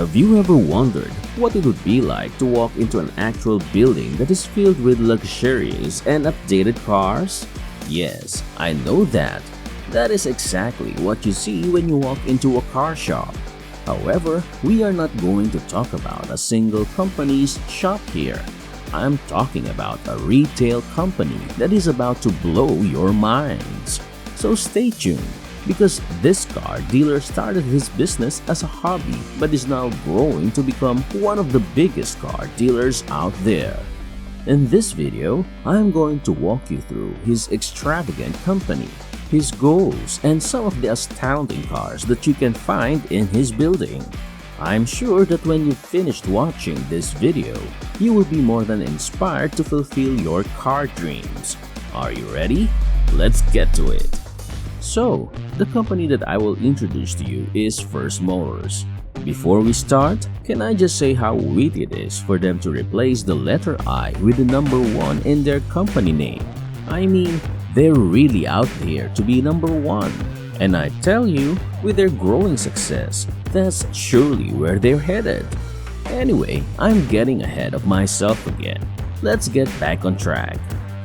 Have you ever wondered what it would be like to walk into an actual building that is filled with luxurious and updated cars? Yes, I know that. That is exactly what you see when you walk into a car shop. However, we are not going to talk about a single company's shop here. I'm talking about a retail company that is about to blow your minds. So stay tuned, because this car dealer started his business as a hobby but is now growing to become one of the biggest car dealers out there. In this video, I'm going to walk you through his extravagant company, his goals, and some of the astounding cars that you can find in his building. I'm sure that when you've finished watching this video, you will be more than inspired to fulfill your car dreams. Are you ready? Let's get to it. So, the company that I will introduce to you is First Motors. Before we start, can I just say how witty it is for them to replace the letter I with the number 1 in their company name? I mean, they're really out there to be number 1. And I tell you, with their growing success, that's surely where they're headed. Anyway, I'm getting ahead of myself again. Let's get back on track.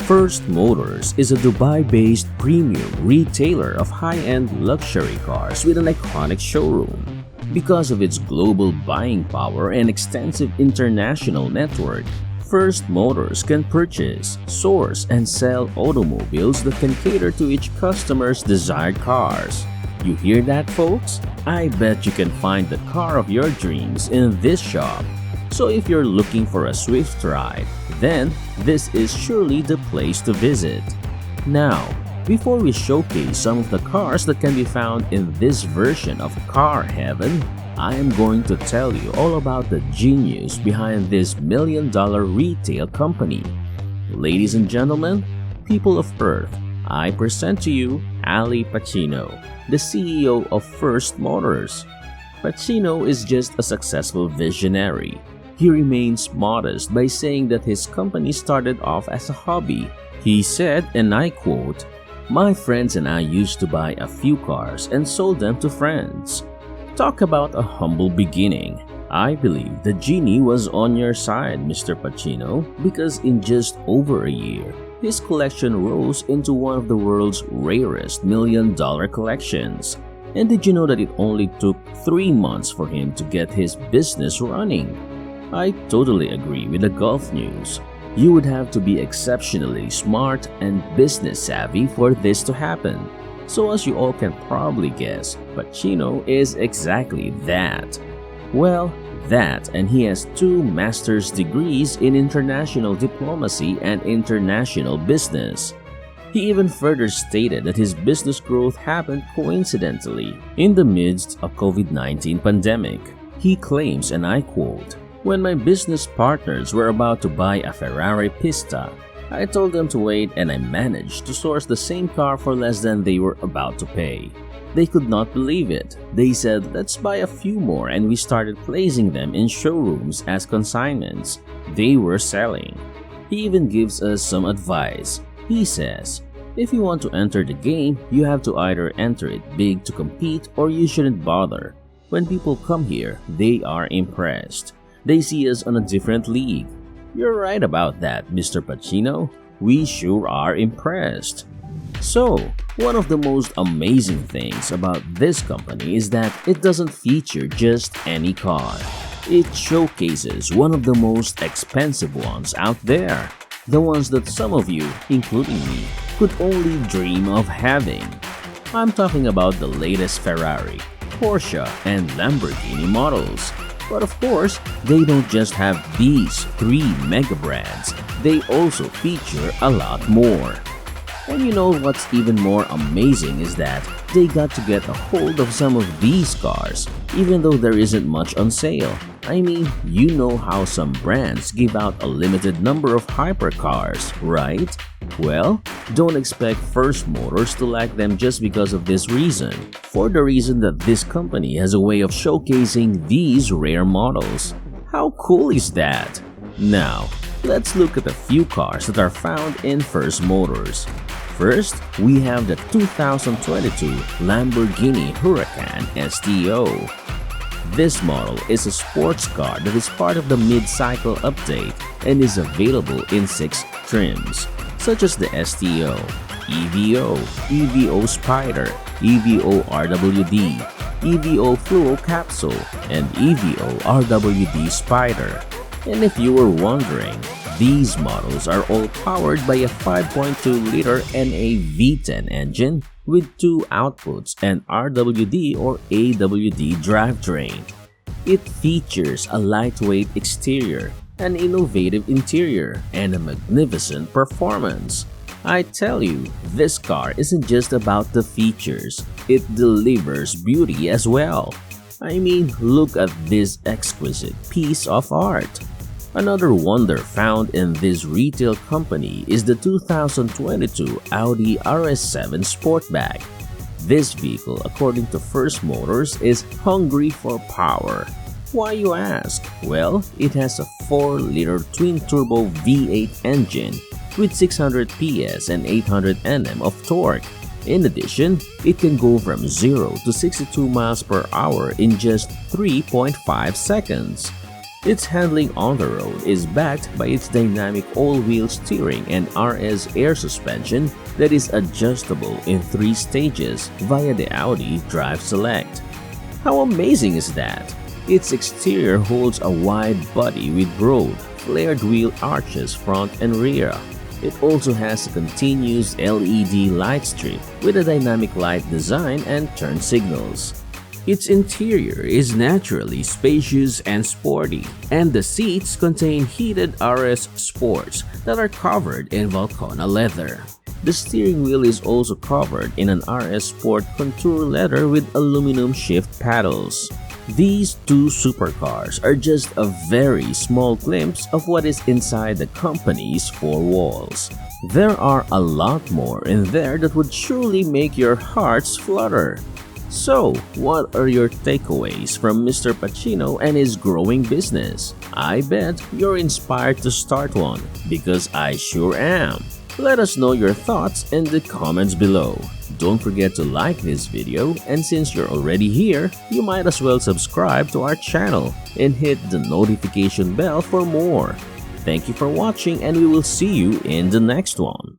First Motors is a Dubai-based premium retailer of high-end luxury cars with an iconic showroom. Because of its global buying power and extensive international network, First Motors can purchase, source, and sell automobiles that can cater to each customer's desired cars. You hear that, folks? I bet you can find the car of your dreams in this shop. So if you're looking for a swift ride, then this is surely the place to visit. Now, before we showcase some of the cars that can be found in this version of Car Heaven, I am going to tell you all about the genius behind this million-dollar retail company. Ladies and gentlemen, people of Earth, I present to you Ali Pacino, the CEO of First Motors. Pacino is just a successful visionary. He remains modest by saying that his company started off as a hobby. He said, and I quote, "My friends and I used to buy a few cars and sold them to friends." Talk about a humble beginning. I believe the genie was on your side, Mr. Pacino, because in just over a year, his collection rose into one of the world's rarest million-dollar collections. And did you know that it only took 3 months for him to get his business running? I totally agree with the Gulf News. You would have to be exceptionally smart and business savvy for this to happen. So as you all can probably guess, Pacino is exactly that. Well, that, and he has 2 master's degrees in international diplomacy and international business. He even further stated that his business growth happened coincidentally in the midst of COVID-19 pandemic. He claims, and I quote, "When my business partners were about to buy a Ferrari Pista, I told them to wait, and I managed to source the same car for less than they were about to pay. They could not believe it. They said, 'Let's buy a few more,' and we started placing them in showrooms as consignments. They were selling." He even gives us some advice. He says, "If you want to enter the game, you have to either enter it big to compete, or you shouldn't bother. When people come here, they are impressed. They see us on a different league." You're right about that, Mr. Pacino. We sure are impressed. So, one of the most amazing things about this company is that it doesn't feature just any car. It showcases one of the most expensive ones out there. The ones that some of you, including me, could only dream of having. I'm talking about the latest Ferrari, Porsche, and Lamborghini models. But of course, they don't just have these 3 mega brands, they also feature a lot more. And you know what's even more amazing is that they got to get a hold of some of these cars, even though there isn't much on sale. I mean, you know how some brands give out a limited number of hypercars, right? Well, don't expect First Motors to lack them just because of this reason, for the reason that this company has a way of showcasing these rare models. How cool is that? Now, let's look at a few cars that are found in First Motors. First, we have the 2022 Lamborghini Huracan STO. This model is a sports car that is part of the mid-cycle update and is available in 6 trims, such as the STO, EVO, EVO Spider, EVO RWD, EVO Fluo Capsule, and EVO RWD Spider. And if you were wondering, these models are all powered by a 5.2-liter NA V10 engine with 2 outputs and RWD or AWD drivetrain. It features a lightweight exterior, an innovative interior, and a magnificent performance. I tell you, this car isn't just about the features, it delivers beauty as well. I mean, look at this exquisite piece of art. Another wonder found in this retail company is the 2022 Audi RS7 Sportback. This vehicle, according to First Motors, is hungry for power. Why, you ask? Well, it has a 4-liter twin-turbo V8 engine with 600 PS and 800 Nm of torque. In addition, it can go from 0 to 62 miles per hour in just 3.5 seconds. Its handling on the road is backed by its dynamic all-wheel steering and RS air suspension that is adjustable in 3 stages via the Audi Drive Select. How amazing is that? Its exterior holds a wide body with broad, flared wheel arches front and rear. It also has a continuous LED light strip with a dynamic light design and turn signals. Its interior is naturally spacious and sporty, and the seats contain heated RS Sports that are covered in Valcona leather. The steering wheel is also covered in an RS Sport contour leather with aluminum shift paddles. These 2 supercars are just a very small glimpse of what is inside the company's 4 walls. There are a lot more in there that would surely make your hearts flutter. So, what are your takeaways from Mr. Pacino and his growing business? I bet you're inspired to start one, because I sure am. Let us know your thoughts in the comments below. Don't forget to like this video, and since you're already here, you might as well subscribe to our channel and hit the notification bell for more. Thank you for watching, and we will see you in the next one.